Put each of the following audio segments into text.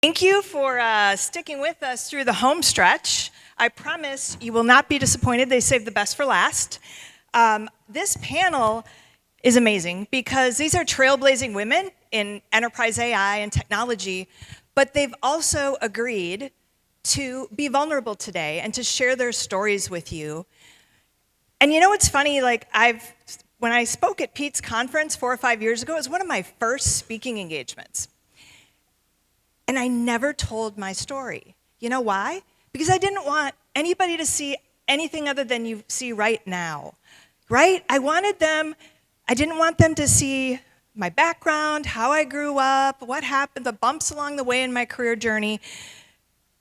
Thank you for sticking with us through the home stretch. I promise you will not be disappointed. They saved the best for last. This panel is amazing because these are trailblazing women in enterprise AI and technology, but they've also agreed to be vulnerable today and to share their stories with you. And you know what's funny? When I spoke at Pete's conference 4 or 5 years ago, it was one of my first speaking engagements. And I never told my story. You know why? Because I didn't want anybody to see anything other than you see right now, right? I didn't want them to see my background, how I grew up, what happened, the bumps along the way in my career journey.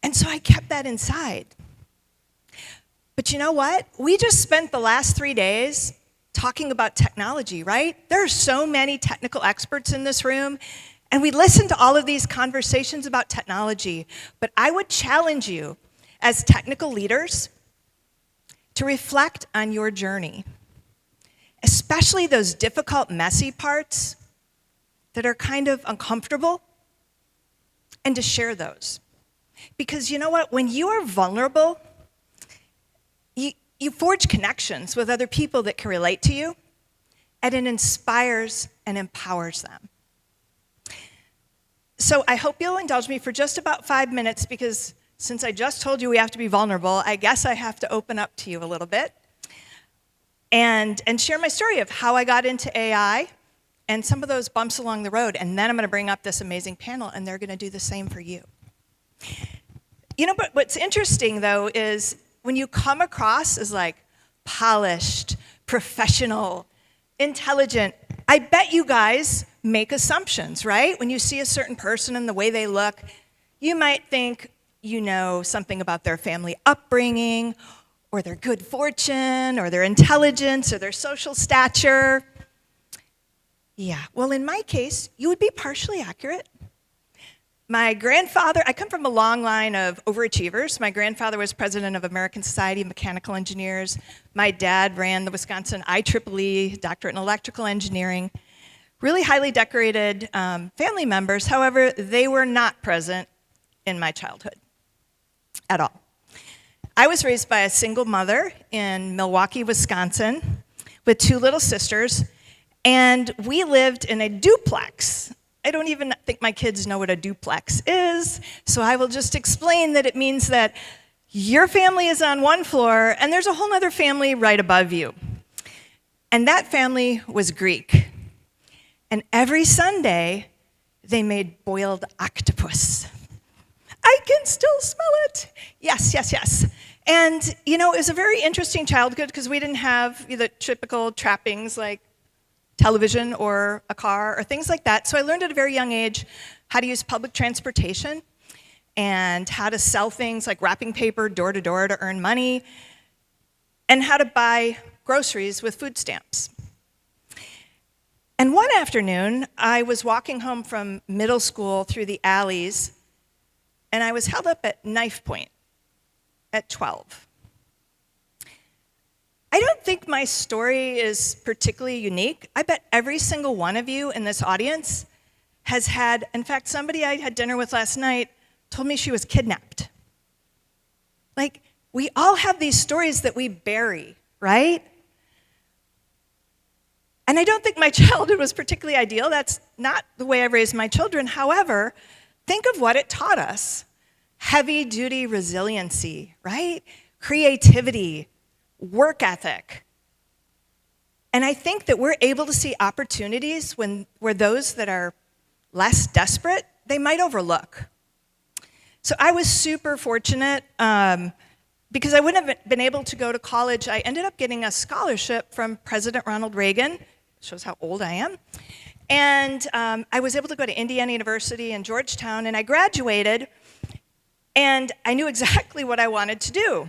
And so I kept that inside. But you know what? We just spent the last 3 days talking about technology, right? There are so many technical experts in this room, and we listen to all of these conversations about technology. But I would challenge you as technical leaders to reflect on your journey, especially those difficult, messy parts that are kind of uncomfortable, and to share those. Because you know what? When you are vulnerable, you forge connections with other people that can relate to you, and it inspires and empowers them. So I hope you'll indulge me for just about 5 minutes, because since I just told you we have to be vulnerable, I guess I have to open up to you a little bit and share my story of how I got into AI and some of those bumps along the road. And then I'm going to bring up this amazing panel, and they're going to do the same for you. You know, but what's interesting, though, is when you come across as like polished, professional, intelligent, I bet you guys make assumptions, right? When you see a certain person and the way they look, you might think you know something about their family upbringing, or their good fortune, or their intelligence, or their social stature. Yeah, well, in my case, you would be partially accurate. My grandfather, I come from a long line of overachievers. My grandfather was president of American Society of Mechanical Engineers. My dad ran the Wisconsin IEEE, doctorate in electrical engineering. Really highly decorated family members. However, they were not present in my childhood at all. I was raised by a single mother in Milwaukee, Wisconsin, with 2 little sisters, and we lived in a duplex. I don't even think my kids know what a duplex is, so I will just explain that it means that your family is on one floor, and there's a whole other family right above you. And that family was Greek. And every Sunday, they made boiled octopus. I can still smell it. Yes, yes, yes. And, you know, it was a very interesting childhood because we didn't have the typical trappings like television or a car or things like that. So I learned at a very young age how to use public transportation and how to sell things like wrapping paper door to door to earn money, and how to buy groceries with food stamps. And one afternoon, I was walking home from middle school through the alleys, and I was held up at knife point at 12. I don't think my story is particularly unique. I bet every single one of you in this audience has had, in fact, somebody I had dinner with last night told me she was kidnapped. Like, we all have these stories that we bury, right? And I don't think my childhood was particularly ideal. That's not the way I raised my children. However, think of what it taught us. Heavy-duty resiliency, right? Creativity, work ethic. And I think that we're able to see opportunities where those that are less desperate, they might overlook. So I was super fortunate because I wouldn't have been able to go to college. I ended up getting a scholarship from President Ronald Reagan. Shows how old I am. And I was able to go to Indiana University and Georgetown, and I graduated, and I knew exactly what I wanted to do.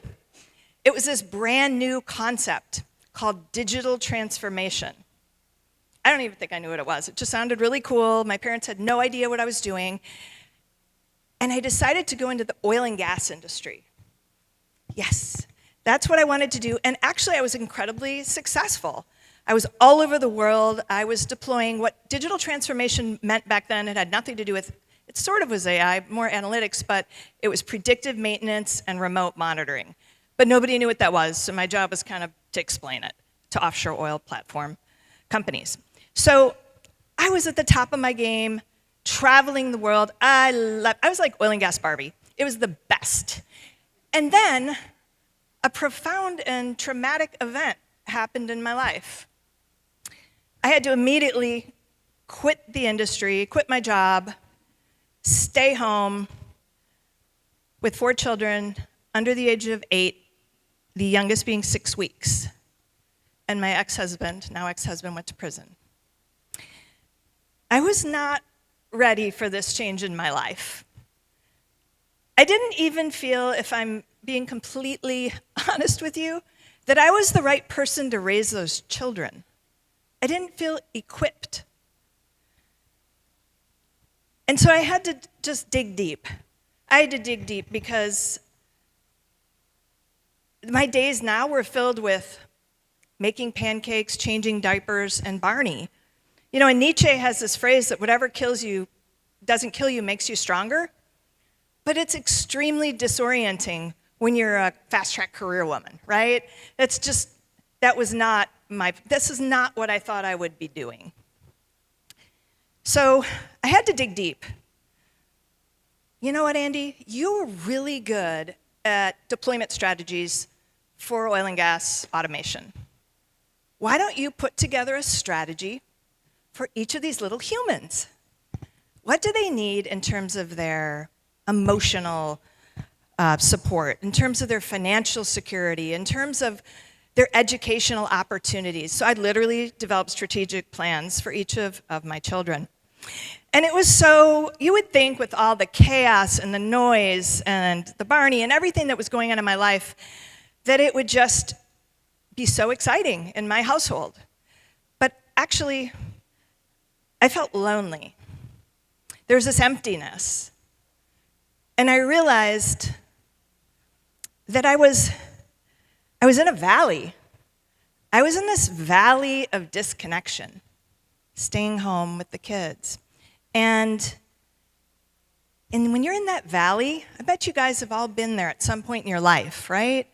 It was this brand new concept called digital transformation. I don't even think I knew what it was. It just sounded really cool. My parents had no idea what I was doing. And I decided to go into the oil and gas industry. Yes, that's what I wanted to do. And actually, I was incredibly successful. I was all over the world. I was deploying what digital transformation meant back then. It had nothing to do with It sort of was AI, more analytics, but it was predictive maintenance and remote monitoring. But nobody knew what that was, so my job was kind of to explain it to offshore oil platform companies. So I was at the top of my game, traveling the world. I was like oil and gas Barbie. It was the best. And then a profound and traumatic event happened in my life. I had to immediately quit the industry, quit my job, stay home with 4 children under the age of 8, the youngest being 6 weeks. And my ex-husband, now ex-husband, went to prison. I was not ready for this change in my life. I didn't even feel, if I'm being completely honest with you, that I was the right person to raise those children. I didn't feel equipped. And so I had to just dig deep. I had to dig deep because my days now were filled with making pancakes, changing diapers, and Barney. You know, and Nietzsche has this phrase that whatever kills you, doesn't kill you, makes you stronger. But it's extremely disorienting when you're a fast-track career woman, right? It's just, this is not what I thought I would be doing. So I had to dig deep. You know what, Andy? You were really good at deployment strategies for oil and gas automation. Why don't you put together a strategy for each of these little humans? What do they need in terms of their emotional support, in terms of their financial security, in terms of their educational opportunities? So I literally developed strategic plans for each of my children. And it was so, you would think with all the chaos and the noise and the Barney and everything that was going on in my life, that it would just be so exciting in my household. But actually, I felt lonely. There was this emptiness. And I realized that I was in a valley. I was in this valley of disconnection, staying home with the kids. And when you're in that valley, I bet you guys have all been there at some point in your life, right?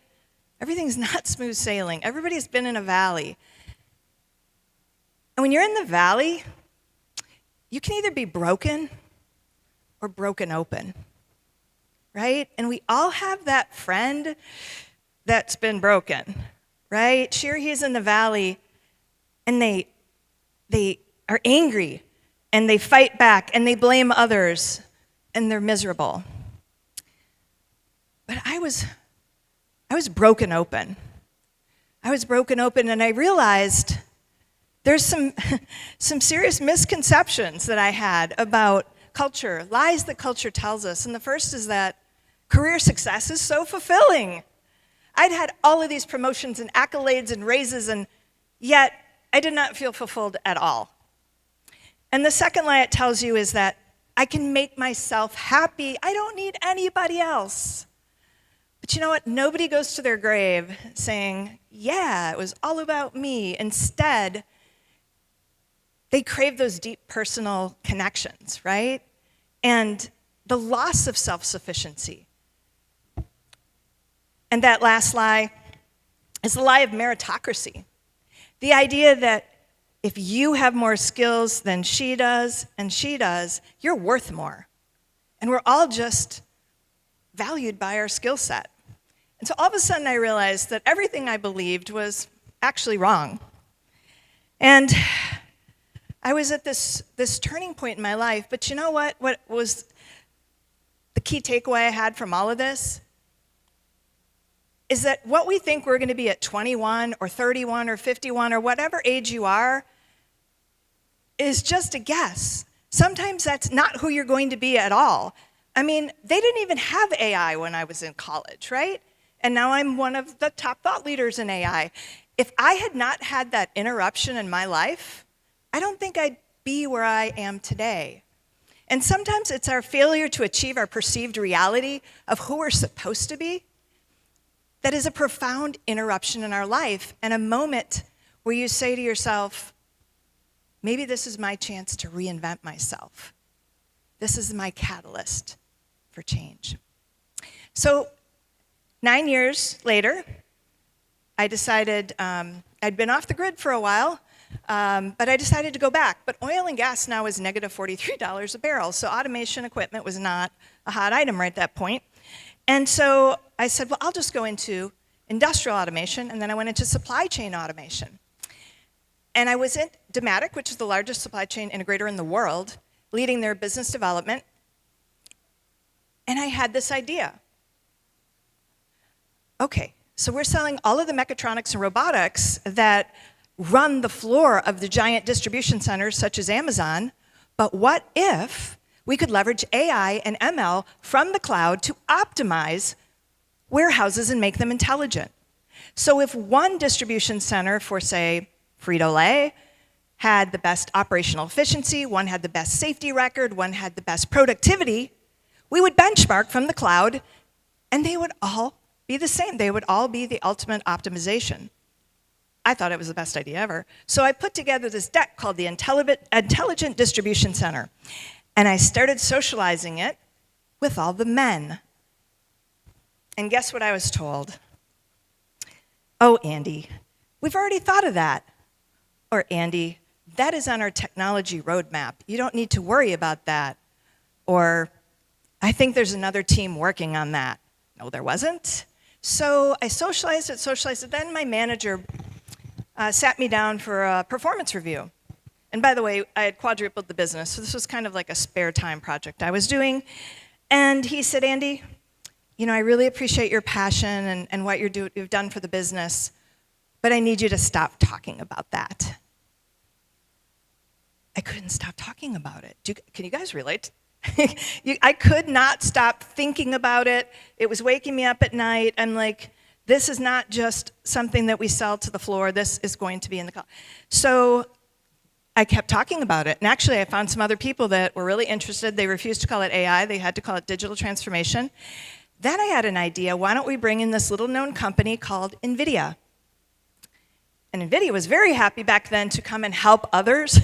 Everything's not smooth sailing. Everybody's been in a valley. And when you're in the valley, you can either be broken or broken open, right? And we all have that friend that's been broken, right? Sure, he's in the valley, and they are angry, and they fight back, and they blame others, and they're miserable. But I was broken open. I was broken open, and I realized there's some serious misconceptions that I had about culture, lies that culture tells us. And the first is that career success is so fulfilling. I'd had all of these promotions and accolades and raises, and yet I did not feel fulfilled at all. And the second lie it tells you is that I can make myself happy. I don't need anybody else. But you know what? Nobody goes to their grave saying, yeah, it was all about me. Instead, they crave those deep personal connections, right? And the loss of self-sufficiency. And that last lie is the lie of meritocracy. The idea that if you have more skills than she does, and she does, you're worth more. And we're all just valued by our skill set. And so all of a sudden I realized that everything I believed was actually wrong. And I was at this turning point in my life, but you know what? What was the key takeaway I had from all of this? Is that what we think we're going to be at 21 or 31 or 51 or whatever age you are is just a guess. Sometimes that's not who you're going to be at all. I mean, they didn't even have AI when I was in college, right? And now I'm one of the top thought leaders in AI. If I had not had that interruption in my life, I don't think I'd be where I am today. And sometimes it's our failure to achieve our perceived reality of who we're supposed to be that is a profound interruption in our life and a moment where you say to yourself, maybe this is my chance to reinvent myself. This is my catalyst for change. So 9 years later, I decided, I'd been off the grid for a while, but I decided to go back. But oil and gas now is negative $43 a barrel, so automation equipment was not a hot item right at that point. And so I said, well, I'll just go into industrial automation, and then I went into supply chain automation. And I was at Dematic, which is the largest supply chain integrator in the world, leading their business development. And I had this idea. Okay, so we're selling all of the mechatronics and robotics that run the floor of the giant distribution centers such as Amazon, but what if we could leverage AI and ML from the cloud to optimize warehouses and make them intelligent? So if one distribution center for, say, Frito-Lay had the best operational efficiency, one had the best safety record, one had the best productivity, we would benchmark from the cloud, and they would all be the same. They would all be the ultimate optimization. I thought it was the best idea ever. So I put together this deck called the Intelligent Distribution Center, and I started socializing it with all the men. And guess what I was told? Oh, Andy, we've already thought of that. Or, Andy, that is on our technology roadmap. You don't need to worry about that. Or, I think there's another team working on that. No, there wasn't. So I socialized it. Then my manager sat me down for a performance review. And by the way, I had quadrupled the business, so this was kind of like a spare time project I was doing. And he said, Andy, you know, I really appreciate your passion and what you've done for the business, but I need you to stop talking about that. I couldn't stop talking about it. Can you guys relate? I could not stop thinking about it. It was waking me up at night. I'm like, this is not just something that we sell to the floor. This is going to be in the cloud. So I kept talking about it. And actually, I found some other people that were really interested. They refused to call it AI. They had to call it digital transformation. Then I had an idea. Why don't we bring in this little-known company called NVIDIA? And NVIDIA was very happy back then to come and help others.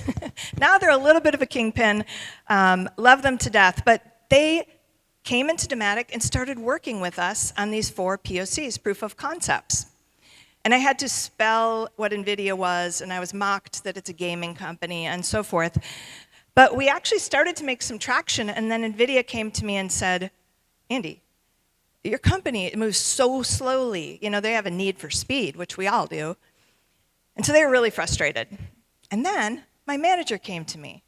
Now they're a little bit of a kingpin. Love them to death. But they came into Dematic and started working with us on these 4 POCs, proof of concepts. And I had to spell what NVIDIA was, and I was mocked that it's a gaming company and so forth. But we actually started to make some traction, and then NVIDIA came to me and said, Andy, your company moves so slowly. You know, they have a need for speed, which we all do. And so they were really frustrated. And then my manager came to me,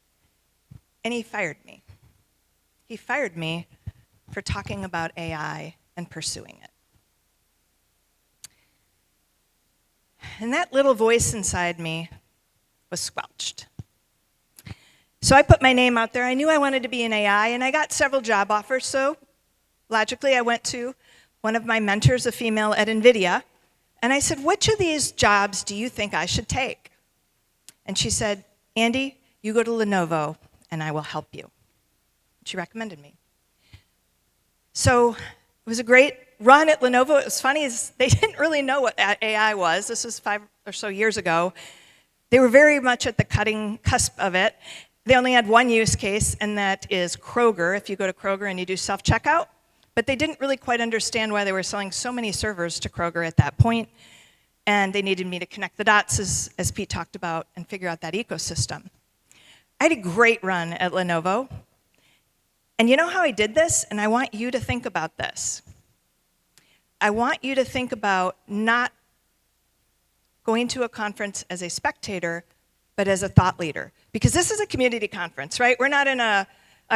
and he fired me. He fired me for talking about AI and pursuing it. And that little voice inside me was squelched. So I put my name out there. I knew I wanted to be in AI, and I got several job offers. So logically, I went to one of my mentors, a female at NVIDIA, and I said, which of these jobs do you think I should take? And she said, Andy, you go to Lenovo, and I will help you. She recommended me. So it was a great run at Lenovo. It was funny, they didn't really know what AI was. This was 5 or so years ago. They were very much at the cutting cusp of it. They only had one use case, and that is Kroger, if you go to Kroger and you do self-checkout. But they didn't really quite understand why they were selling so many servers to Kroger at that point, and they needed me to connect the dots, as Pete talked about, and figure out that ecosystem. I had a great run at Lenovo, and you know how I did this? And I want you to think about this. I want you to think about not going to a conference as a spectator, but as a thought leader. Because this is a community conference, right? We're not in a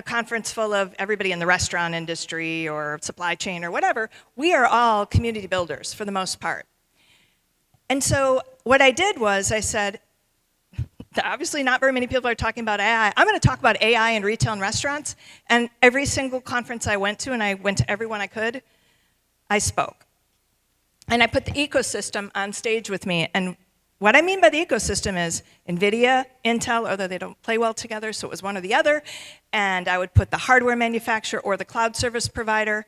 conference full of everybody in the restaurant industry or supply chain or whatever. We are all community builders for the most part. And so what I did was I said, obviously not very many people are talking about AI. I'm going to talk about AI in retail and restaurants. And every single conference I went to, and I went to every one I could, I spoke. And I put the ecosystem on stage with me. And what I mean by the ecosystem is NVIDIA, Intel, although they don't play well together, so it was one or the other. And I would put the hardware manufacturer or the cloud service provider,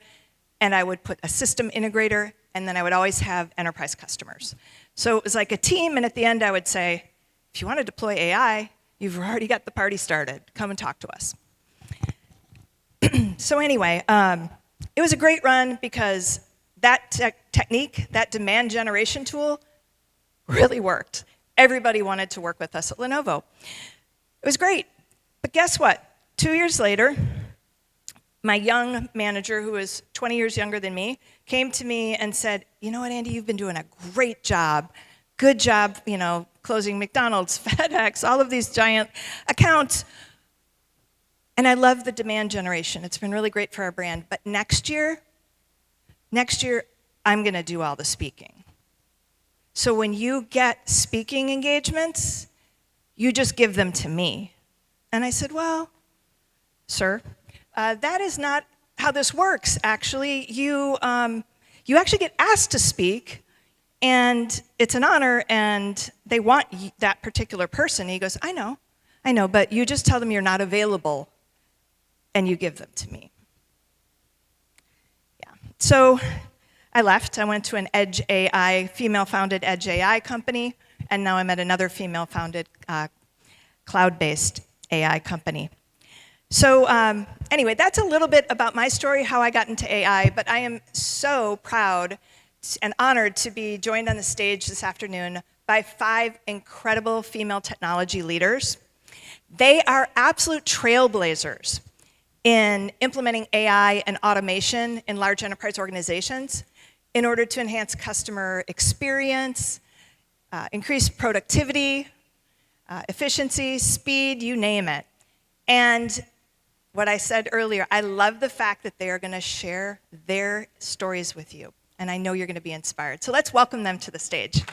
and I would put a system integrator, and then I would always have enterprise customers. So it was like a team, and at the end I would say, if you want to deploy AI, you've already got the party started. Come and talk to us. So anyway, it was a great run because that technique, that demand generation tool, really worked. Everybody wanted to work with us at Lenovo. It was great. But guess what? 2 years later, my young manager, who was 20 years younger than me, came to me and said, you know what, Andy, you've been doing a great job. Good job, closing McDonald's, FedEx, all of these giant accounts. And I love the demand generation. It's been really great for our brand. But next year, I'm going to do all the speaking. So when you get speaking engagements, you just give them to me. And I said, well, sir, that is not how this works, actually. You actually get asked to speak, and it's an honor, and they want that particular person. He goes, I know, but you just tell them you're not available, and you give them to me. Yeah. So I left. I went to an Edge AI, female-founded Edge AI company, and now I'm at another female-founded cloud-based AI company. So anyway, that's a little bit about my story, how I got into AI, but I am so proud and honored to be joined on the stage this afternoon by 5 incredible female technology leaders. They are absolute trailblazers in implementing AI and automation in large enterprise organizations in order to enhance customer experience, increase productivity, efficiency, speed, you name it. And what I said earlier, I love the fact that they are going to share their stories with you. And I know you're going to be inspired. So let's welcome them to the stage.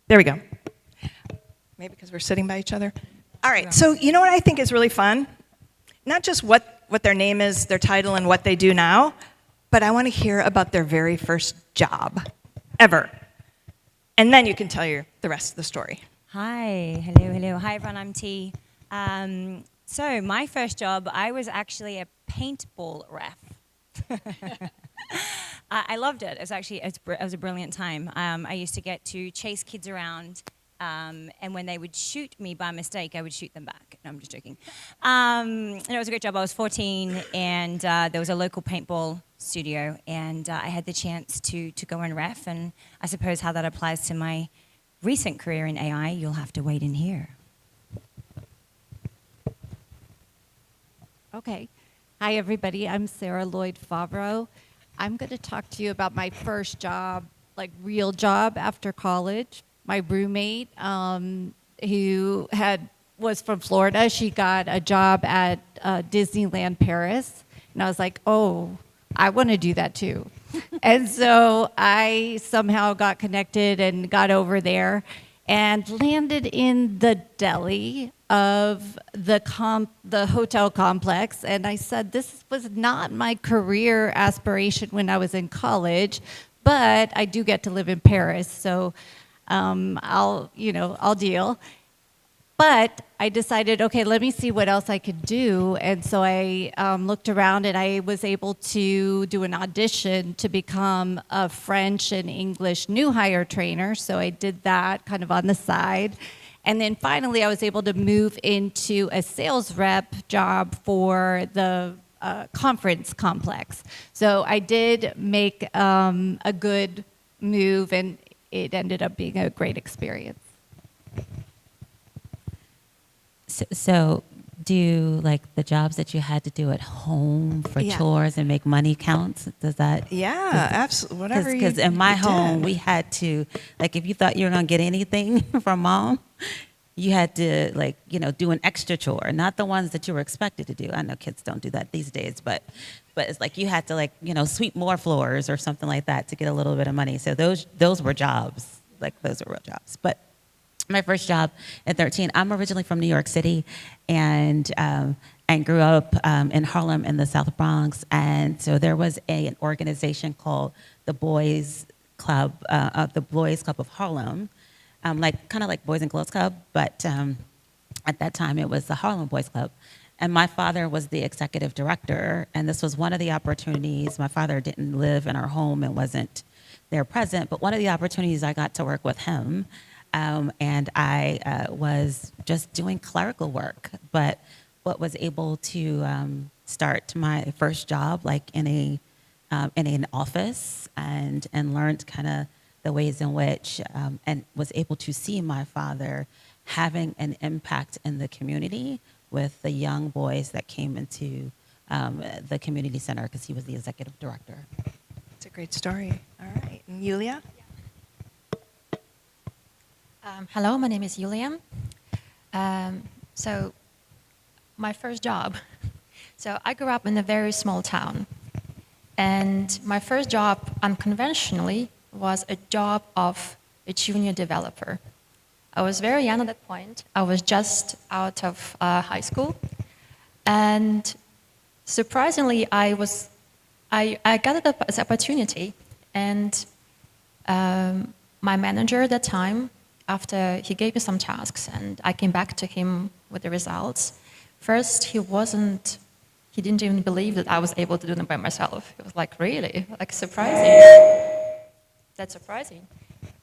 There we go. Maybe because we're sitting by each other. All right, so you know what I think is really fun? Not just what their name is, their title, and what they do now, but I want to hear about their very first job ever. And then you can tell you the rest of the story. Hi, hello. Hi everyone, I'm T. So my first job, I was actually a paintball ref. I loved it. It was a brilliant time. I used to get to chase kids around, and when they would shoot me by mistake, I would shoot them back. No, I'm just joking. And it was a great job. I was 14, and there was a local paintball studio, and I had the chance to go and ref. And I suppose how that applies to my recent career in AI, you'll have to wait and hear. Okay. Hi, everybody. I'm Sarah Lloyd Favreau. I'm going to talk to you about my first job, like real job after college. My roommate, who was from Florida, she got a job at Disneyland Paris. And I was like, oh, I want to do that too. And so I somehow got connected and got over there and landed in the deli of the hotel complex. And I said, this was not my career aspiration when I was in college, but I do get to live in Paris, so I'll deal. But I decided, okay, let me see what else I could do. And so I looked around, and I was able to do an audition to become a French and English new hire trainer. So I did that kind of on the side. And then finally, I was able to move into a sales rep job for the conference complex. So I did make a good move, and it ended up being a great experience. So do you like the jobs that you had to do at home for chores and make money counts? Does that? Yeah, absolutely. Whatever. Because in my home, we had to, like, if you thought you were going to get anything from mom, you had to, like, do an extra chore, not the ones that you were expected to do. I know kids don't do that these days, but it's like you had to, like, sweep more floors or something like that to get a little bit of money. So those were jobs. Like, those were real jobs. But my first job at 13, I'm originally from New York City and grew up in Harlem in the South Bronx. And so there was an organization called the Boys Club of Harlem, kind of like Boys and Girls Club, but at that time it was the Harlem Boys Club. And my father was the executive director, and this was one of the opportunities. My father didn't live in our home and wasn't there present, but one of the opportunities I got to work with him, and I was just doing clerical work, but was able to start my first job like in an office, and learned kind of the ways in which, and was able to see my father having an impact in the community with the young boys that came into the community center because he was the executive director. It's a great story. All right. And Yulia? Hello, my name is Yulia. So my first job. So I grew up in a very small town. And my first job, unconventionally, was a job of a junior developer. I was very young at that point. I was just out of high school. And surprisingly, I got this opportunity. And my manager at that time, after he gave me some tasks and I came back to him with the results, first he didn't even believe that I was able to do them by myself. He was like, really? Like, surprising. That's surprising.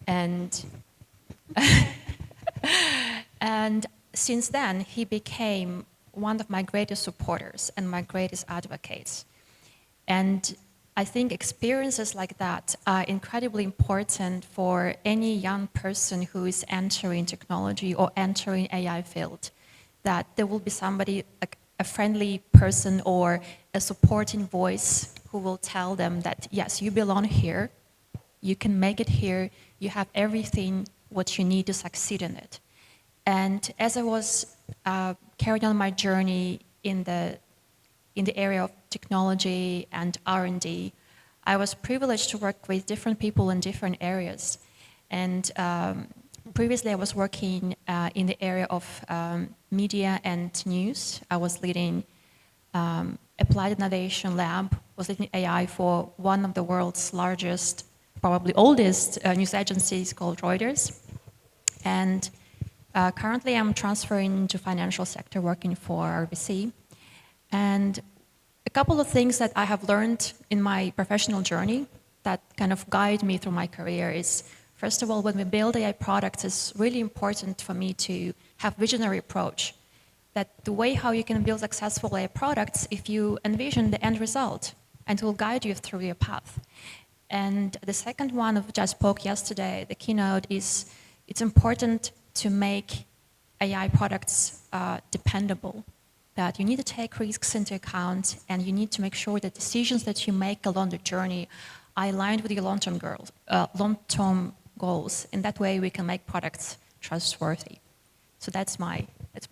And and since then, he became one of my greatest supporters and my greatest advocates. And I think experiences like that are incredibly important for any young person who is entering technology or entering AI field, that there will be somebody, like a friendly person or a supporting voice who will tell them that, yes, you belong here, you can make it here, you have everything what you need to succeed in it. And as I was carrying on my journey in the area of technology and R&D, I was privileged to work with different people in different areas. And previously I was working in the area of media and news. I was leading Applied Innovation Lab, was leading AI for one of the world's largest, probably oldest news agencies called Reuters. And currently I'm transferring to financial sector working for RBC. And a couple of things that I have learned in my professional journey that kind of guide me through my career is, first of all, when we build AI products, it's really important for me to have visionary approach. That the way how you can build successful AI products, if you envision the end result, and it will guide you through your path. And the second one, of which I spoke yesterday, the keynote, is it's important to make AI products dependable. That you need to take risks into account, and you need to make sure that decisions that you make along the journey are aligned with your long-term goals. In that way, we can make products trustworthy. So that's my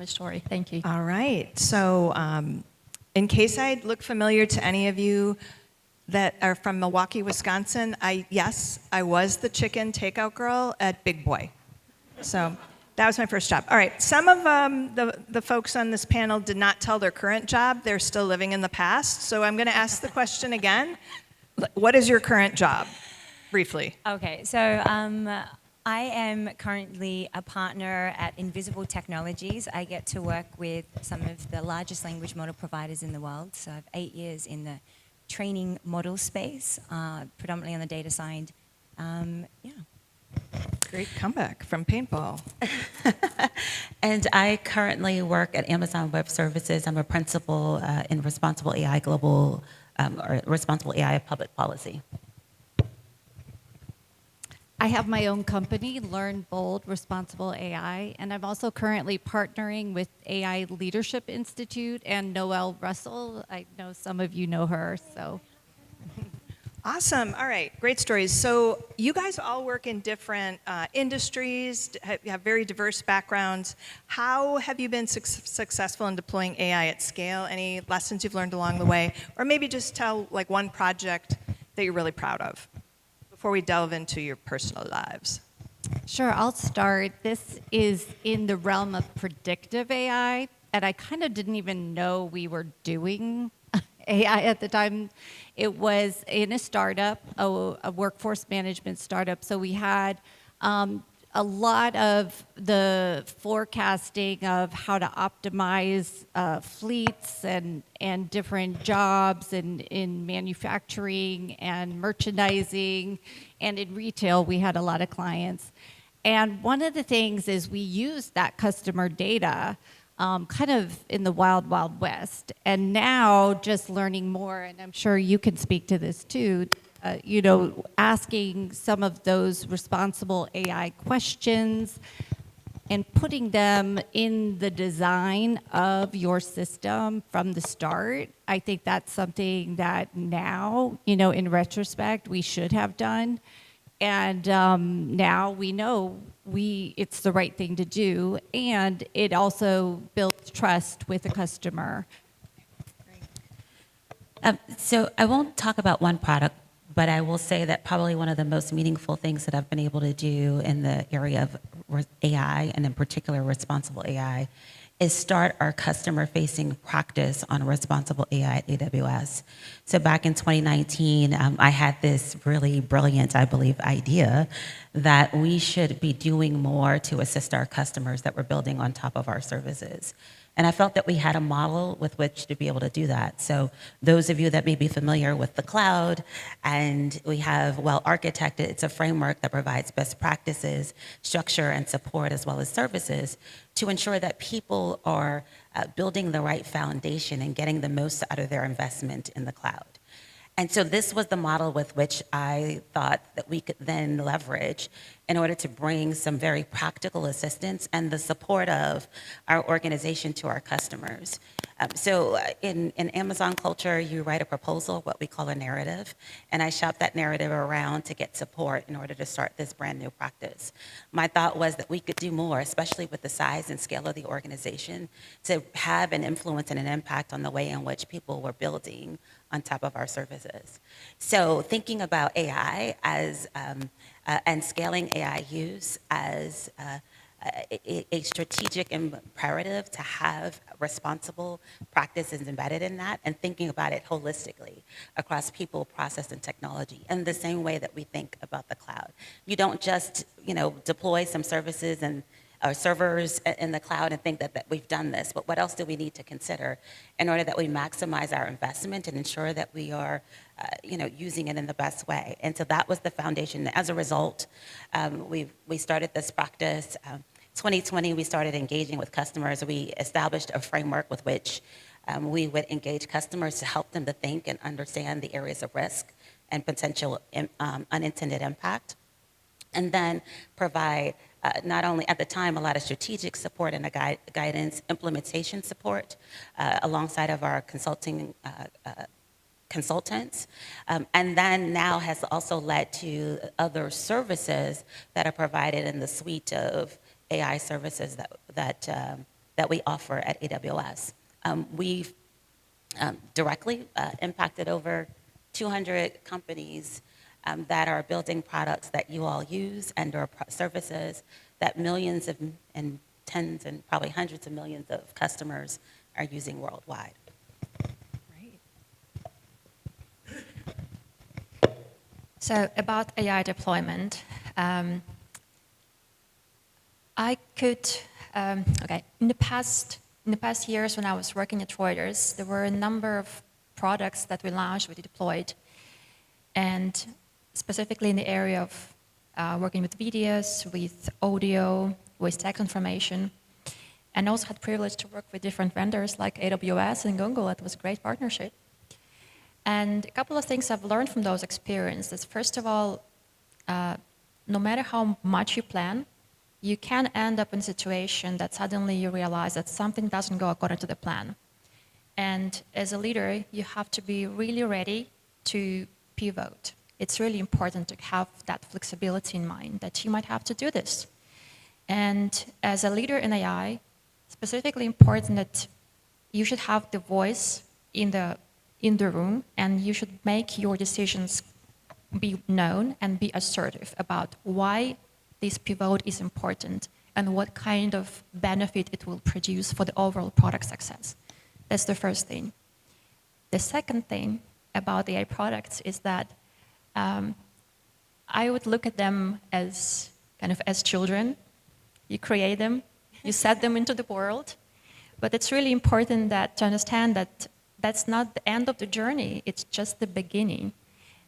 story. Thank you. All right. So in case I look familiar to any of you that are from Milwaukee, Wisconsin, yes, I was the chicken takeout girl at Big Boy. So that was my first job. All right. Some of the folks on this panel did not tell their current job. They're still living in the past. So I'm going to ask the question again. What is your current job? Briefly. Okay, so I am currently a partner at Invisible Technologies. I get to work with some of the largest language model providers in the world. So I have 8 years in the training model space, predominantly on the data side. Yeah. Great comeback from paintball. And I currently work at Amazon Web Services. I'm a principal in Responsible AI Global, or Responsible AI Public Policy. I have my own company, Learn Bold Responsible AI, and I'm also currently partnering with AI Leadership Institute and Noelle Russell. I know some of you know her, so. Awesome. All right. Great stories. So you guys all work in different industries, have very diverse backgrounds. How have you been successful in deploying AI at scale? Any lessons you've learned along the way? Or maybe just tell like one project that you're really proud of before we delve into your personal lives. Sure, I'll start. This is in the realm of predictive AI, and I kind of didn't even know we were doing AI at the time. It was in a startup, a workforce management startup. So we had a lot of the forecasting of how to optimize fleets and different jobs in manufacturing and merchandising, and in retail, we had a lot of clients. And one of the things is we used that customer data kind of in the wild, wild west. And now just learning more, and I'm sure you can speak to this too, asking some of those responsible AI questions and putting them in the design of your system from the start. I think that's something that now, in retrospect, we should have done. And now we know it's the right thing to do, and it also builds trust with the customer. So I won't talk about one product, but I will say that probably one of the most meaningful things that I've been able to do in the area of AI, and in particular responsible AI, is start our customer-facing practice on responsible AI at AWS. So back in 2019, I had this really brilliant, I believe, idea that we should be doing more to assist our customers that we're building on top of our services. And I felt that we had a model with which to be able to do that. So those of you that may be familiar with the cloud, and we have well architected, it's a framework that provides best practices, structure, and support, as well as services, to ensure that people are building the right foundation and getting the most out of their investment in the cloud. And so this was the model with which I thought that we could then leverage in order to bring some very practical assistance and the support of our organization to our customers. So in Amazon culture, you write a proposal, what we call a narrative, and I shop that narrative around to get support in order to start this brand new practice. My thought was that we could do more, especially with the size and scale of the organization, to have an influence and an impact on the way in which people were building on top of our services. So thinking about AI as and scaling AI use as a strategic imperative to have responsible practices embedded in that, and thinking about it holistically across people, process, and technology in the same way that we think about the cloud. You don't just deploy some services and servers in the cloud and think that we've done this, but what else do we need to consider in order that we maximize our investment and ensure that we are using it in the best way? And so that was the foundation. As a result, we started this practice. 2020, we started engaging with customers. We established a framework with which we would engage customers to help them to think and understand the areas of risk and potential unintended impact, and then provide not only at the time a lot of strategic support and guidance, implementation support alongside of our consultants, and then now has also led to other services that are provided in the suite of AI services that we offer at AWS. We've directly impacted over 200 companies that are building products that you all use and/or services that millions of and tens and probably hundreds of millions of customers are using worldwide. Right. So about AI deployment, I could, in the past years when I was working at Reuters, there were a number of products that we launched, we deployed, and specifically in the area of working with videos, with audio, with text information, and also had the privilege to work with different vendors like AWS and Google. It was a great partnership. And a couple of things I've learned from those experiences. First of all, no matter how much you plan, you can end up in a situation that suddenly you realize that something doesn't go according to the plan. And as a leader, you have to be really ready to pivot. It's really important to have that flexibility in mind that you might have to do this. And as a leader in AI, specifically important that you should have the voice in the room, and you should make your decisions be known and be assertive about why this pivot is important and what kind of benefit it will produce for the overall product success. That's the first thing. The second thing about AI products is that I would look at them as kind of as children. You create them, you set them into the world. But it's really important to understand that that's not the end of the journey, it's just the beginning.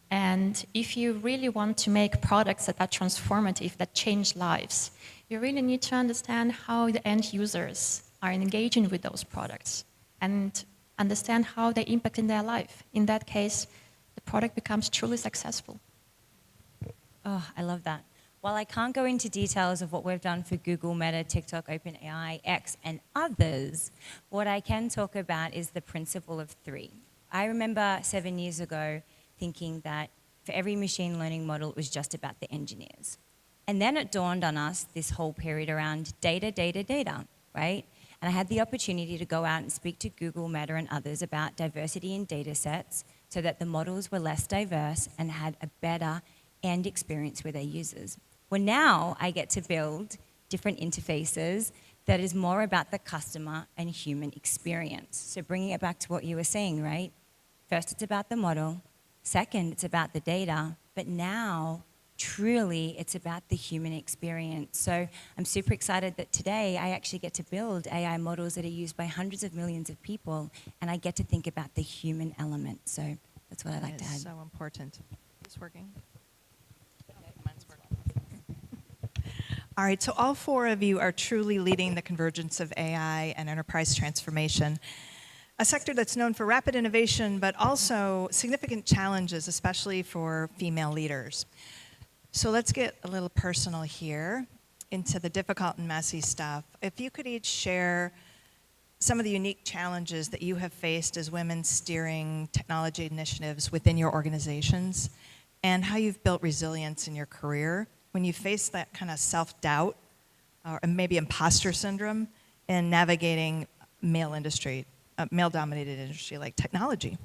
And if you really want to make products that are transformative, that change lives, you really need to understand how the end users are engaging with those products and understand how they impact in their life. In that case, the product becomes truly successful. Oh, I love that. While I can't go into details of what we've done for Google, Meta, TikTok, OpenAI, X, and others, what I can talk about is the principle of 3. I remember 7 years ago thinking that for every machine learning model, it was just about the engineers. And then it dawned on us this whole period around data, data, data, right? And I had the opportunity to go out and speak to Google, Meta, and others about diversity in data sets so that the models were less diverse and had a better end experience with their users. Well, now I get to build different interfaces that is more about the customer and human experience. So bringing it back to what you were saying, right? First, it's about the model. Second, it's about the data. But now, truly, it's about the human experience. So I'm super excited that today I actually get to build AI models that are used by hundreds of millions of people, and I get to think about the human element. So that's what I like to That add. is so important. Is this working? All right, so all 4 of you are truly leading the convergence of AI and enterprise transformation, a sector that's known for rapid innovation, but also significant challenges, especially for female leaders. So let's get a little personal here into the difficult and messy stuff. If you could each share some of the unique challenges that you have faced as women steering technology initiatives within your organizations, and how you've built resilience in your career when you face that kind of self-doubt or maybe imposter syndrome in navigating male-dominated industry like technology.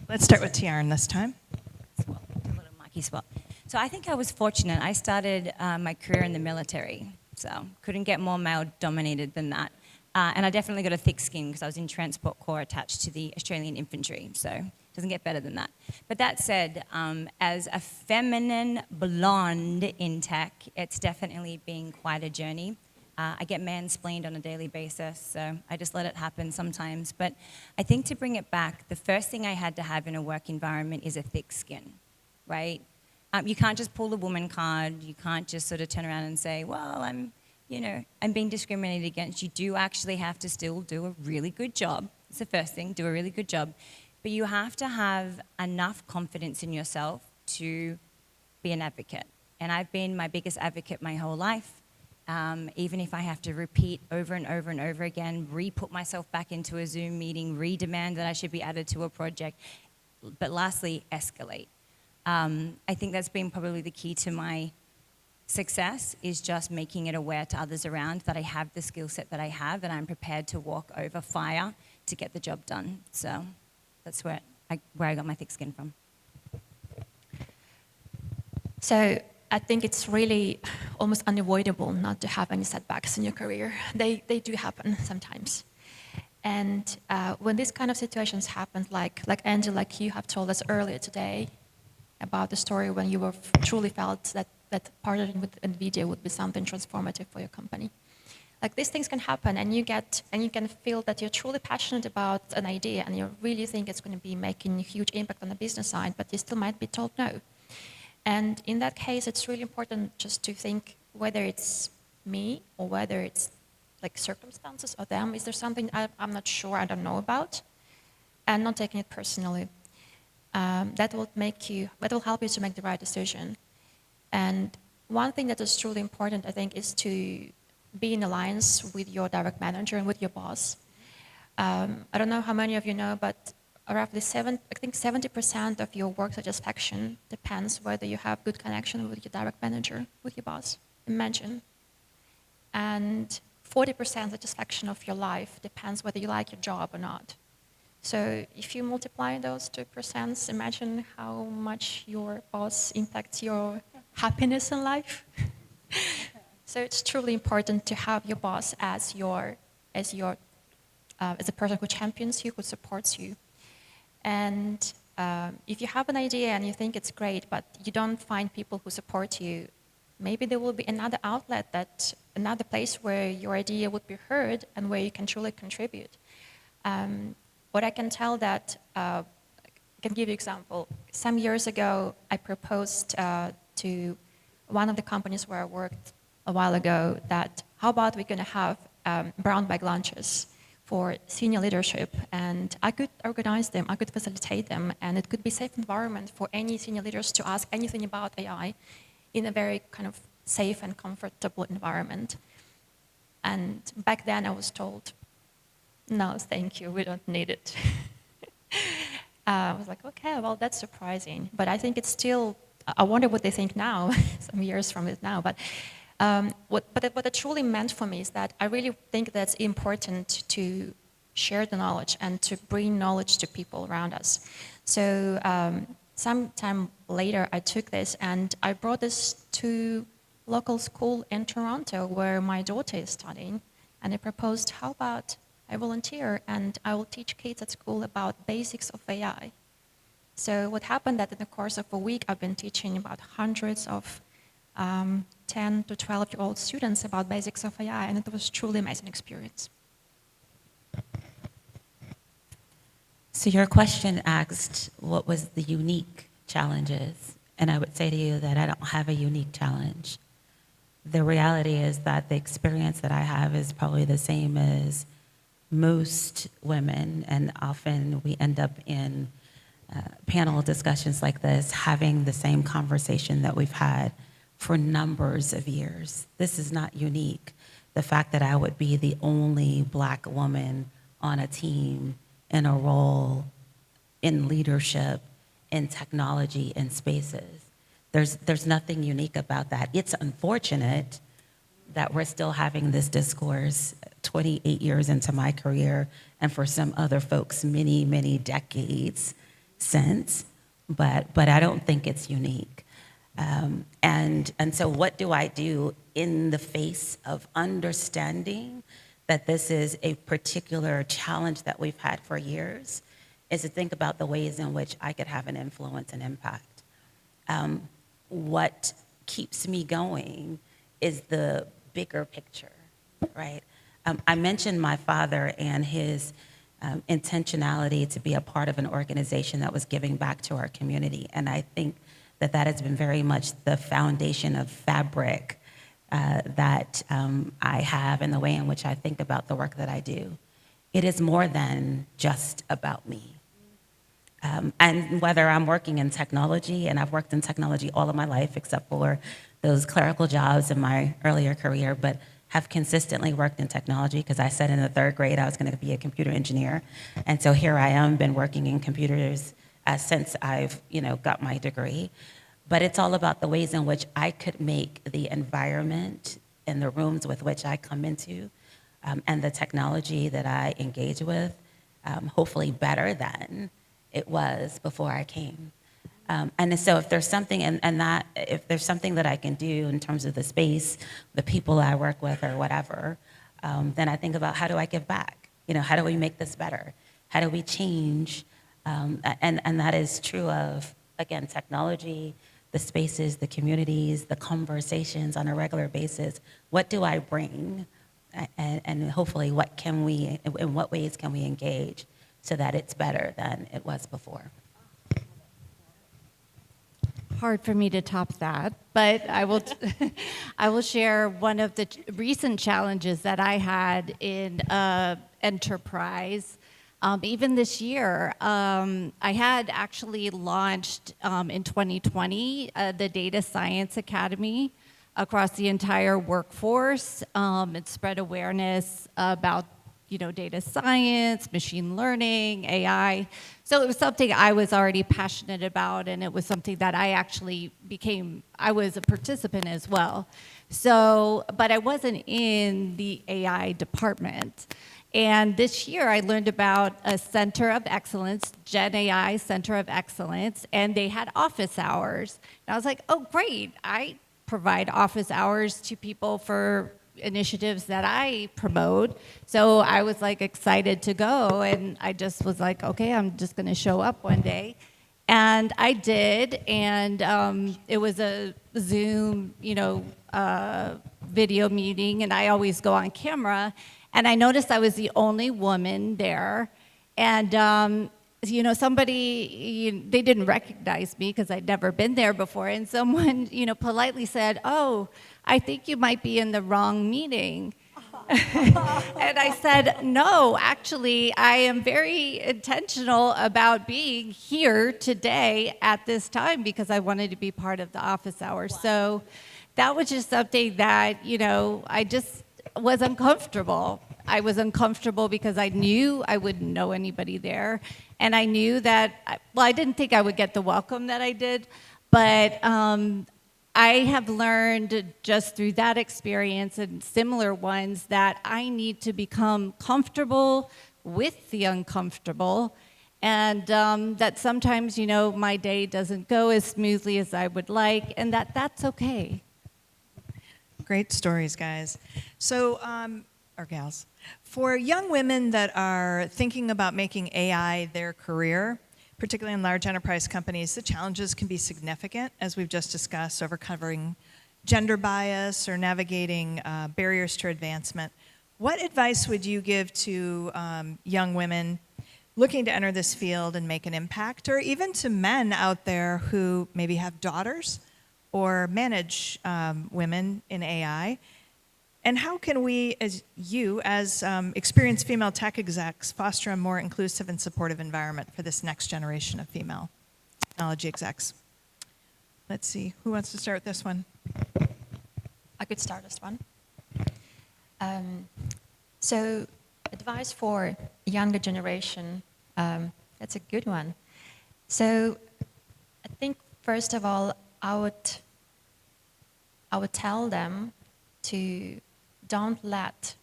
Let's start with Tiarn this time. A little Mikey spot. So I think I was fortunate. I started my career in the military, so couldn't get more male-dominated than that. And I definitely got a thick skin because I was in Transport Corps attached to the Australian Infantry, so it doesn't get better than that. But that said, as a feminine blonde in tech, it's definitely been quite a journey. I get mansplained on a daily basis, so I just let it happen sometimes. But I think to bring it back, the first thing I had to have in a work environment is a thick skin, right? You can't just pull the woman card. You can't just sort of turn around and say, well, I'm being discriminated against. You do actually have to still do a really good job. It's the first thing, do a really good job. But you have to have enough confidence in yourself to be an advocate. And I've been my biggest advocate my whole life. Even if I have to repeat over and over and over again, re-put myself back into a Zoom meeting, re-demand that I should be added to a project. But lastly, escalate. I think that's been probably the key to my success, is just making it aware to others around that I have the skill set that I have and I'm prepared to walk over fire to get the job done. So that's where I got my thick skin from. So I think it's really almost unavoidable not to have any setbacks in your career. They do happen sometimes. And when these kind of situations happen, like Angie, like you have told us earlier today about the story when you were truly felt that partnering with NVIDIA would be something transformative for your company. Like these things can happen, and you can feel that you're truly passionate about an idea, and you really think it's going to be making a huge impact on the business side, but you still might be told no. And in that case, it's really important just to think whether it's me or whether it's like circumstances or them. Is there something I'm not sure, I don't know about, and not taking it personally. That will help you to make the right decision. And one thing that is truly important, I think, is to be in alliance with your direct manager and with your boss. I don't know how many of you know, but roughly 70% of your work satisfaction depends whether you have good connection with your direct manager, with your boss. Imagine. And 40% satisfaction of your life depends whether you like your job or not. So if you multiply those 2%, imagine how much your boss impacts your happiness in life. So it's truly important to have your boss as a person who champions you, who supports you. And if you have an idea and you think it's great, but you don't find people who support you, maybe there will be another outlet, another place where your idea would be heard and where you can truly contribute. What I can tell that, I can give you an example. Some years ago, I proposed to one of the companies where I worked a while ago that how about we're going to have brown bag lunches for senior leadership, and I could organize them, I could facilitate them, and it could be a safe environment for any senior leaders to ask anything about AI in a very kind of safe and comfortable environment. And back then I was told, no, thank you, we don't need it. I was like, okay, well, that's surprising. But I think it's still, I wonder what they think now, some years from it now. But what it truly meant for me is that I really think that's important to share the knowledge and to bring knowledge to people around us. So sometime later, I took this and I brought this to local school in Toronto where my daughter is studying. And I proposed, how about I volunteer and I will teach kids at school about basics of AI. So what happened that in the course of a week, I've been teaching about hundreds of 10 to 12-year-old students about basics of AI, and it was truly amazing experience. So your question asked what was the unique challenges, and I would say to you that I don't have a unique challenge. The reality is that the experience that I have is probably the same as most women, and often we end up in panel discussions like this having the same conversation that we've had for numbers of years. This is not unique. The fact that I would be the only Black woman on a team in a role in leadership, in technology, in spaces. There's nothing unique about that. It's unfortunate that we're still having this discourse 28 years into my career, and for some other folks, many, many decades since, but I don't think it's unique. And so what do I do in the face of understanding that this is a particular challenge that we've had for years, is to think about the ways in which I could have an influence and impact. What keeps me going is the bigger picture, right? I mentioned my father and his intentionality to be a part of an organization that was giving back to our community, and I think that has been very much the foundation of fabric that I have and the way in which I think about the work that I do. It is more than just about me. And whether I'm working in technology, and I've worked in technology all of my life except for those clerical jobs in my earlier career, but have consistently worked in technology because I said in the third grade I was going to be a computer engineer. And so here I am, been working in computers since I've got my degree. But it's all about the ways in which I could make the environment and the rooms with which I come into and the technology that I engage with hopefully better than it was before I came. And so if there's something if there's something that I can do in terms of the space, the people I work with or whatever, then I think about how do I give back? How do we make this better? How do we change? And that is true of, again, technology, the spaces, the communities, the conversations on a regular basis. What do I bring? And hopefully in what ways can we engage so that it's better than it was before? Hard for me to top that, but I will share one of the recent challenges that I had in enterprise. Even this year, I had actually launched in 2020 the Data Science Academy across the entire workforce. It spread awareness about data science, machine learning, AI. So it was something I was already passionate about, and it was something that I was a participant as well. So, but I wasn't in the AI department. And this year I learned about a center of excellence, Gen AI Center of Excellence, and they had office hours. And I was like, oh, great, I provide office hours to people for initiatives that I promote. So I was like excited to go, and I just was like, okay, I'm just gonna show up one day. And I did, and it was a Zoom, video meeting, and I always go on camera. And I noticed I was the only woman there, and they didn't recognize me because I'd never been there before, and someone, politely said, "Oh, I think you might be in the wrong meeting." And I said, "No, actually, I am very intentional about being here today at this time because I wanted to be part of the office hours." So that was just something that, I just was uncomfortable. I was uncomfortable because I knew I wouldn't know anybody there. And I knew that, I didn't think I would get the welcome that I did, but I have learned just through that experience and similar ones that I need to become comfortable with the uncomfortable, and that sometimes, my day doesn't go as smoothly as I would like, and that's okay. Great stories, guys. So, or gals, for young women that are thinking about making AI their career, particularly in large enterprise companies, the challenges can be significant, as we've just discussed, over covering gender bias or navigating barriers to advancement. What advice would you give to young women looking to enter this field and make an impact, or even to men out there who maybe have daughters or manage women in AI? And how can we, as experienced female tech execs, foster a more inclusive and supportive environment for this next generation of female technology execs? Let's see, who wants to start with this one? I could start this one. So, advice for younger generation, that's a good one. So, I think first of all, I would tell them to don't let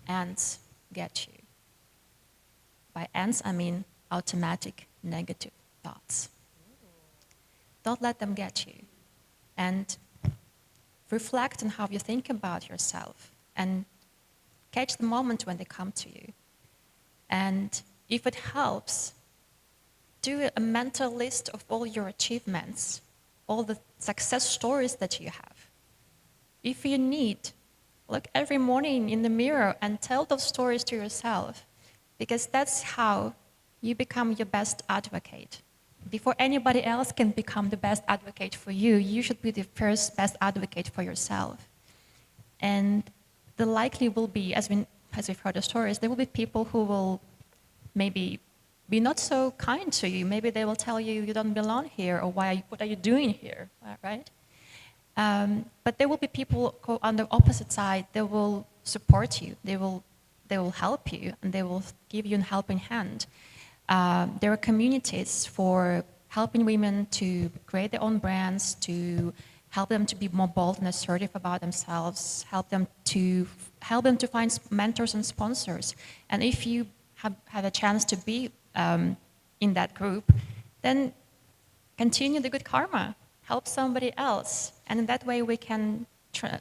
ants get you. By ants, I mean automatic negative thoughts. Don't let them get you. And reflect on how you think about yourself and catch the moment when they come to you. And if it helps, do a mental list of all your achievements, all the success stories that you have. If you need, look every morning in the mirror and tell those stories to yourself, because that's how you become your best advocate. Before anybody else can become the best advocate for you, you should be the first best advocate for yourself. And the likely will be, as we've heard the stories, there will be people who will maybe be not so kind to you. Maybe they will tell you you don't belong here, or what are you doing here, right? But there will be people who, on the opposite side, they will support you. They will help you, and they will give you a helping hand. There are communities for helping women to create their own brands, to help them to be more bold and assertive about themselves, help them to find mentors and sponsors. And if you have a chance to be in that group, then continue the good karma. Help somebody else. And in that way, we can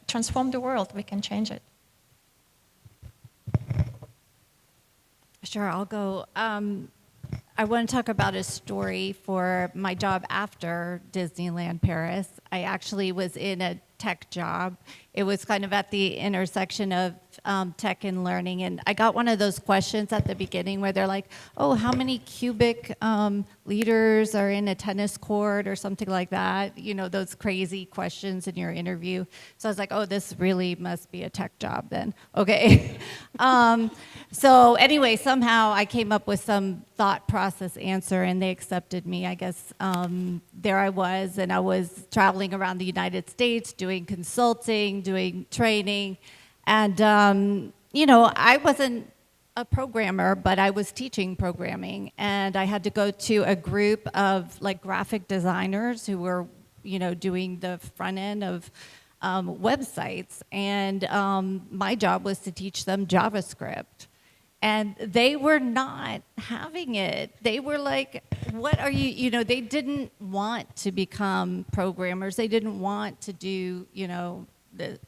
transform the world. We can change it. Sure, I'll go. I want to talk about a story for my job after Disneyland Paris. I actually was in a tech job. It was kind of at the intersection of tech and learning. And I got one of those questions at the beginning where they're like, oh, how many cubic liters are in a tennis court or something like that? You know, those crazy questions in your interview. So I was like, oh, this really must be a tech job then. Okay. So anyway, somehow I came up with some thought process answer and they accepted me. I guess there I was, and I was traveling around the United States doing consulting, doing training. And, you know, I wasn't a programmer, but I was teaching programming. And I had to go to a group of like graphic designers who were, you know, doing the front end of websites. And my job was to teach them JavaScript. And they were not having it. They were like, what are you, you know, they didn't want to become programmers. They didn't want to do, you know,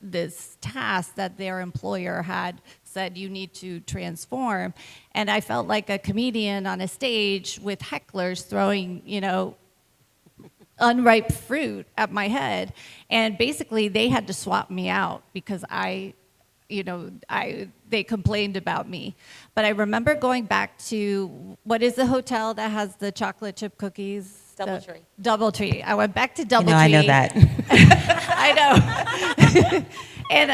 this task that their employer had said you need to transform. And I felt like a comedian on a stage with hecklers throwing, you know, unripe fruit at my head. And basically, they had to swap me out because they complained about me. But I remember going back to, what is the hotel that has the chocolate chip cookies? Doubletree. Doubletree. I went back to You Doubletree. know, I know that. I know. And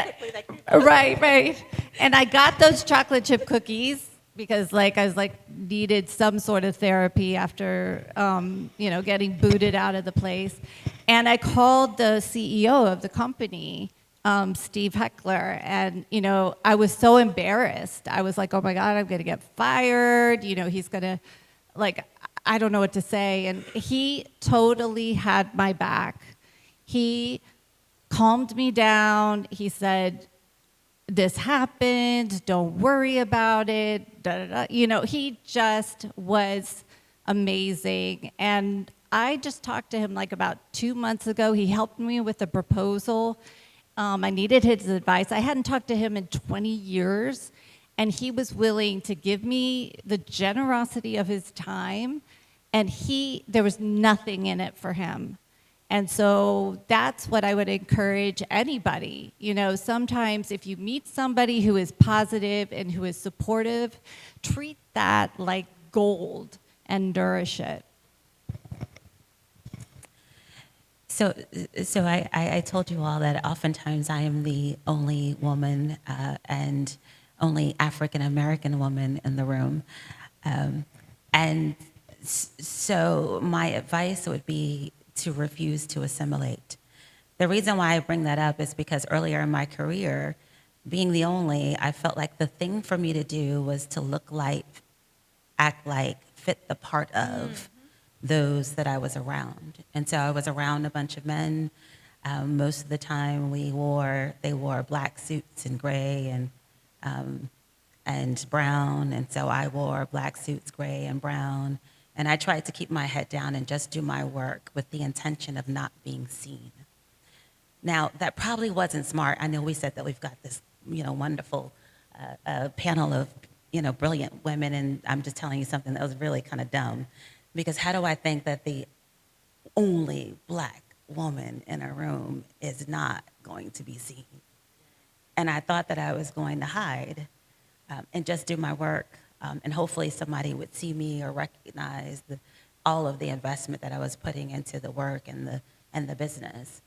right. And I got those chocolate chip cookies because I was needed some sort of therapy after getting booted out of the place. And I called the CEO of the company, Steve Heckler, and I was so embarrassed. I was like, oh my God, I'm gonna get fired. He's gonna I don't know what to say. And he totally had my back. He calmed me down. He said, this happened, don't worry about it. Da, da, da. He just was amazing. And I just talked to him about 2 months ago. He helped me with a proposal. I needed his advice. I hadn't talked to him in 20 years, and he was willing to give me the generosity of his time, and there was nothing in it for him. And so that's what I would encourage anybody. Sometimes if you meet somebody who is positive and who is supportive, treat that like gold and nourish it. So I told you all that oftentimes I am the only woman and only African American woman in the room. So my advice would be to refuse to assimilate. The reason why I bring that up is because earlier in my career, being the only, I felt like the thing for me to do was to look like, act like, fit the part of those that I was around. And so I was around a bunch of men. Most of the time they wore black suits and gray and brown. And so I wore black suits, gray and brown. And I tried to keep my head down and just do my work with the intention of not being seen. Now, that probably wasn't smart. I know we said that we've got this, wonderful panel of, brilliant women, and I'm just telling you something that was really kind of dumb. Because how do I think that the only black woman in a room is not going to be seen? And I thought that I was going to hide and just do my work. And hopefully somebody would see me or recognize all of the investment that I was putting into the work and the business.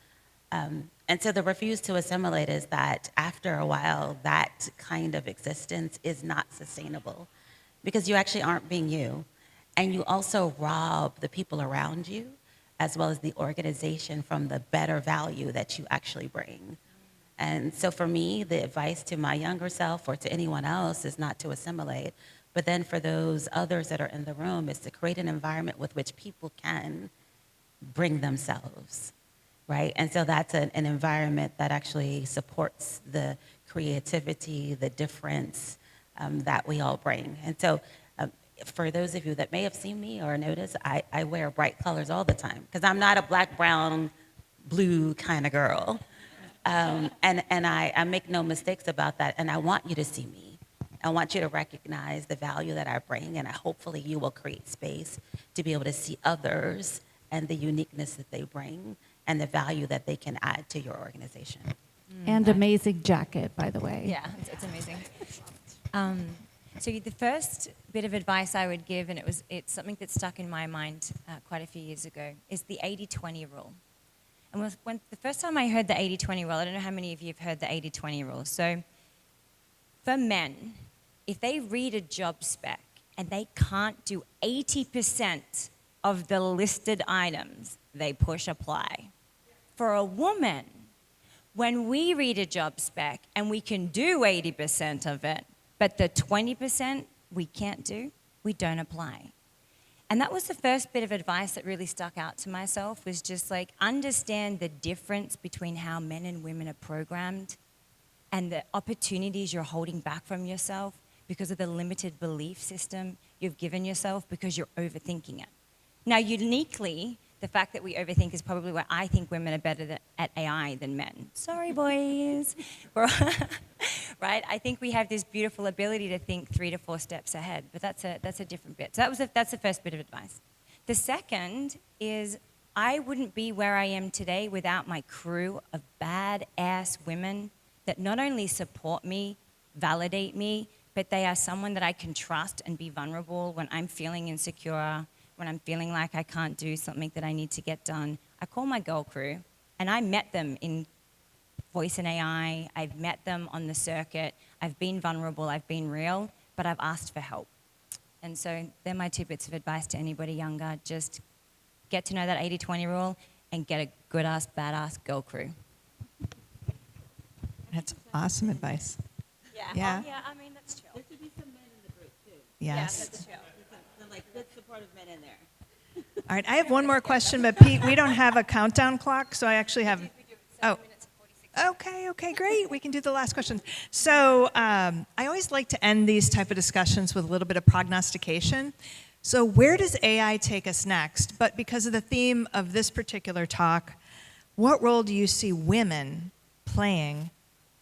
And so the refuse to assimilate is that after a while, that kind of existence is not sustainable because you actually aren't being you. And you also rob the people around you as well as the organization from the better value that you actually bring. And so for me, the advice to my younger self or to anyone else is not to assimilate. But then for those others that are in the room is to create an environment with which people can bring themselves, right? And so that's an environment that actually supports the creativity, the difference that we all bring. And so for those of you that may have seen me or noticed, I wear bright colors all the time because I'm not a black, brown, blue kind of girl. And I make no mistakes about that, and I want you to see me. I want you to recognize the value that I bring, and hopefully you will create space to be able to see others and the uniqueness that they bring and the value that they can add to your organization. And amazing jacket, by the way. Yeah, it's amazing. So the first bit of advice I would give, and it's something that stuck in my mind quite a few years ago, is the 80-20 rule. And when the first time I heard the 80-20 rule, I don't know how many of you have heard the 80-20 rule. So for men, if they read a job spec and they can't do 80% of the listed items, they push apply. For a woman, when we read a job spec and we can do 80% of it, but the 20% we can't do, we don't apply. And that was the first bit of advice that really stuck out to myself, was just understand the difference between how men and women are programmed and the opportunities you're holding back from yourself because of the limited belief system you've given yourself because you're overthinking it. Now, uniquely, the fact that we overthink is probably why I think women are better at AI than men. Sorry, boys. Right? I think we have this beautiful ability to think 3 to 4 steps ahead, but that's a different bit. So that's the first bit of advice. The second is I wouldn't be where I am today without my crew of badass women that not only support me, validate me, but they are someone that I can trust and be vulnerable when I'm feeling insecure, when I'm feeling like I can't do something that I need to get done. I call my girl crew, and I met them in Voice and AI. I've met them on the circuit. I've been vulnerable, I've been real, but I've asked for help. And so they're my 2 bits of advice to anybody younger. Just get to know that 80-20 rule and get a good-ass, badass girl crew. That's awesome advice. Yeah. Oh, yeah, I mean, that's chill. There should be some men in the group too. Yes. That's chill. Some like good supportive men in there. All right, I have one more question, but Pete, we don't have a countdown clock, so I actually have. Oh. Okay, great. We can do the last question. So I always like to end these type of discussions with a little bit of prognostication. So where does AI take us next? But because of the theme of this particular talk, what role do you see women playing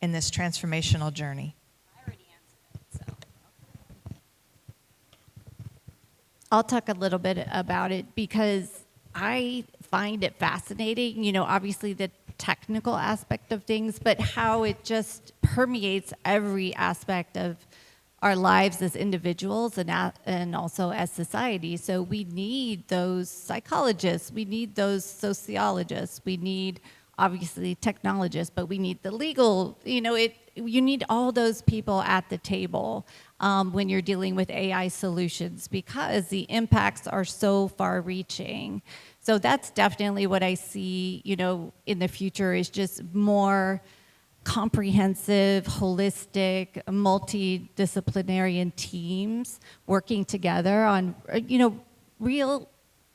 in this transformational journey? I already answered it, so. I'll talk a little bit about it because I find it fascinating, obviously the technical aspect of things, but how it just permeates every aspect of our lives as individuals and also as society. So we need those psychologists, we need those sociologists, we need obviously technologists, but we need the legal, you need all those people at the table when you're dealing with AI solutions because the impacts are so far reaching. So that's definitely what I see, in the future is just more comprehensive, holistic, multidisciplinary teams working together on, real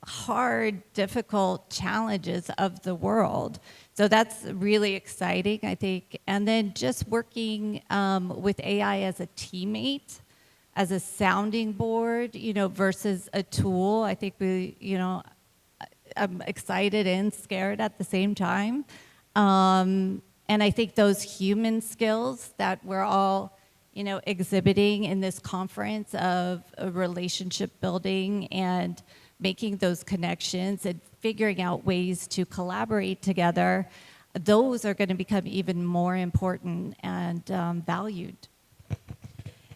hard, difficult challenges of the world. So that's really exciting, I think. And then just working with AI as a teammate, as a sounding board, versus a tool. I think I'm excited and scared at the same time. And I think those human skills that we're all, exhibiting in this conference of relationship building and making those connections and figuring out ways to collaborate together, those are going to become even more important and valued.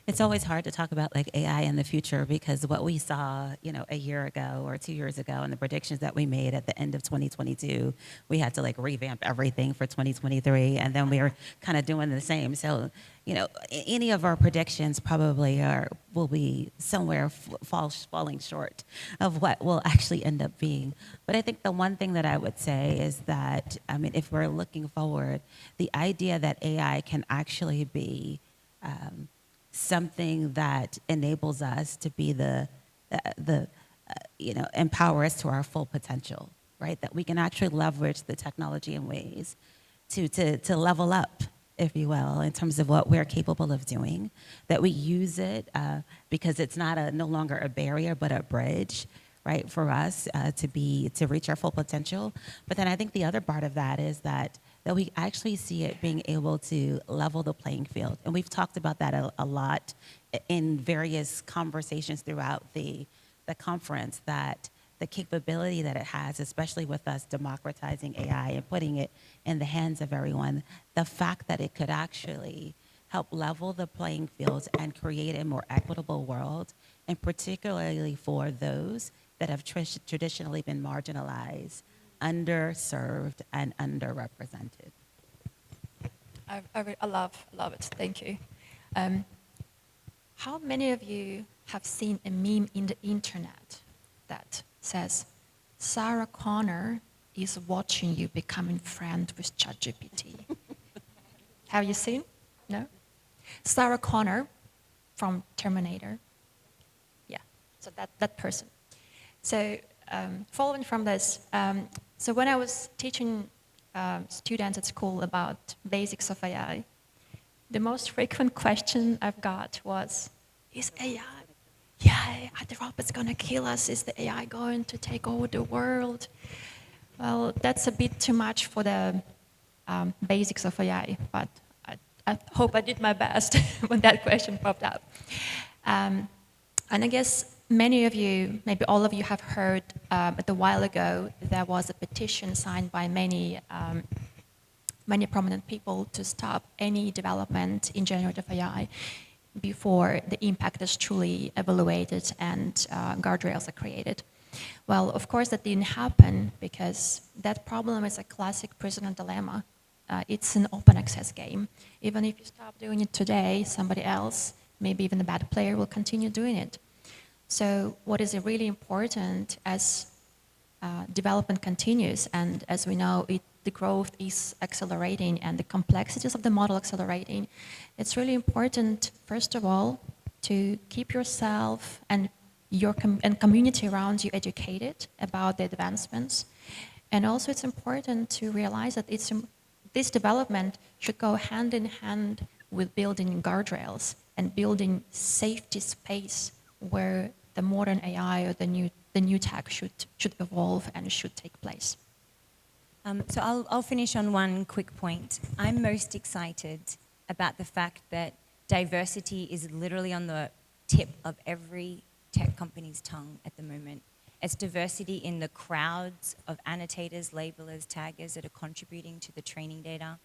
It's always hard to talk about like AI in the future because what we saw, a year ago or 2 years ago and the predictions that we made at the end of 2022, we had to like revamp everything for 2023 and then we were kind of doing the same. So, any of our predictions probably will be somewhere falling short of what will actually end up being. But I think the one thing that I would say is that, if we're looking forward, the idea that AI can actually be something that enables us to be empower us to our full potential, right? That we can actually leverage the technology in ways to level up, if you will, in terms of what we're capable of doing. That we use it because it's no longer a barrier, but a bridge, right, for us to reach our full potential. But then I think the other part of that is that we actually see it being able to level the playing field. And we've talked about that a lot in various conversations throughout the conference, that the capability that it has, especially with us democratizing AI and putting it in the hands of everyone, the fact that it could actually help level the playing fields and create a more equitable world, and particularly for those that have traditionally been marginalized, underserved, and underrepresented. I love it. Thank you. How many of you have seen a meme in the internet that says, Sarah Connor is watching you becoming friend with ChatGPT? Have you seen? No? Sarah Connor from Terminator. Yeah, so that person. So following from this, so when I was teaching students at school about basics of AI, the most frequent question I've got was, is AI, are the robots going to kill us? Is the AI going to take over the world? Well, that's a bit too much for the basics of AI, but I hope I did my best when that question popped up. And I guess many of you, maybe all of you have heard a while ago, there was a petition signed by many prominent people to stop any development in generative AI before the impact is truly evaluated and guardrails are created. Well, of course, that didn't happen because that problem is a classic prisoner dilemma. It's an open access game. Even if you stop doing it today, somebody else, maybe even a bad player, will continue doing it. So what is really important as development continues, and as we know, the growth is accelerating and the complexities of the model accelerating, it's really important, first of all, to keep yourself and your community around you educated about the advancements. And also it's important to realize that this development should go hand in hand with building guardrails and building safety space where the modern AI or the new tech should evolve and should take place. So I'll finish on one quick point. I'm most excited about the fact that diversity is literally on the tip of every tech company's tongue at the moment. It's diversity in the crowds of annotators, labelers, taggers that are contributing to the training data.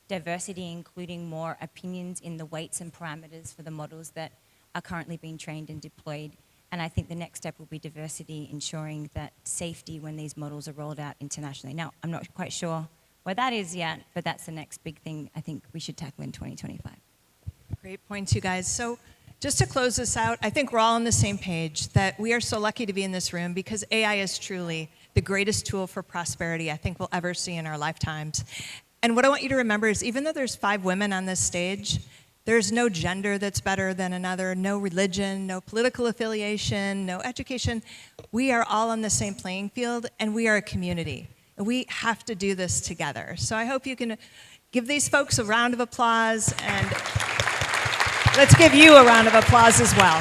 Diversity including more opinions in the weights and parameters for the models that are currently being trained and deployed. And I think the next step will be diversity, ensuring that safety when these models are rolled out internationally. Now, I'm not quite sure where that is yet, but that's the next big thing I think we should tackle in 2025. Great points, you guys. So just to close this out, I think we're all on the same page that we are so lucky to be in this room because AI is truly the greatest tool for prosperity I think we'll ever see in our lifetimes. And what I want you to remember is even though there's 5 women on this stage, there's no gender that's better than another, no religion, no political affiliation, no education. We are all on the same playing field, and we are a community. And we have to do this together. So I hope you can give these folks a round of applause, and let's give you a round of applause as well.